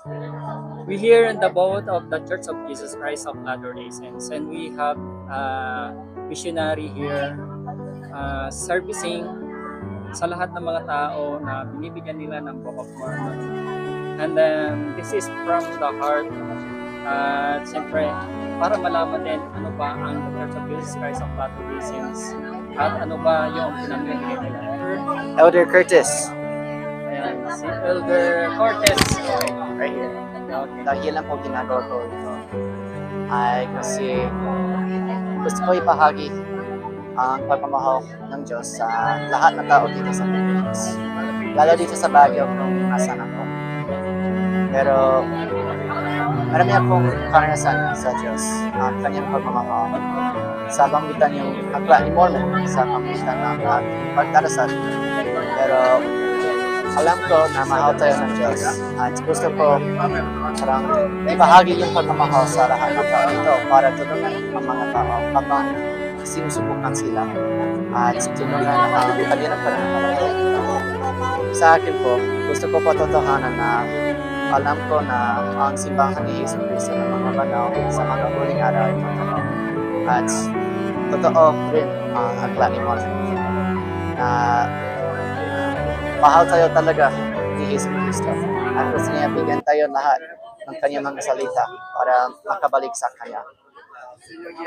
We here in the boat of the Church of Jesus Christ of Latter-day Saints, and we have missionary here servicing sa lahat ng mga tao na binibigyan nila ng Book of Mormon. And then, this is from the heart. Siyempre, para malaman din ano ba ang The Church of Jesus Christ of Latter-day Saints at ano ba yung pinamimigay nila. Elder Curtis. Ayan, si Elder Cortez. Right here. Okay. Dahilan po ginagawa ko ito ay kasi gusto ko ibahagi ang pagmamahal ng Diyos sa lahat ng tao dito sa Pilipinas. Lalo dito sa Baguio kung nasan ako. Pero marami akong karanasan sa Diyos ang kanyang pagmamahal sa pamamagitan yung akla ni Mormon sa pamamagitan ng ating pagdarasal. Pero alam ko na mahal tayo ng Diyos at gusto ko parang ibahagi yung pagmamahal sa lahat ng tao ito para tulungan ang mga tao habang sinusubukan sila at tulungan ang kanilang pananampalataya. Sa akin po, gusto ko patotohanan na alam ko na ang simbahan ni Jesus Cristo ng mga banal sa mga huling araw ay totoo. At totoo rin ang akla ni Mormon na mahal tayo talaga ni Jesus Cristo. At gusto niya bigyan tayo lahat ng kanyang mga salita para makabalik sa kanya.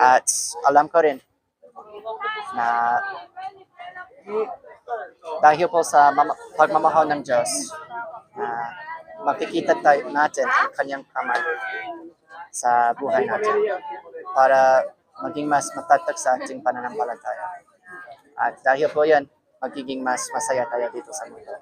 At alam ko rin na dahil po sa pagmamahal ng Diyos, makikita tayo natin ang kanyang kamay sa buhay natin para maging mas matatag sa ating pananampalataya. At dahil po yan, magiging mas masaya tayo dito sa mundo.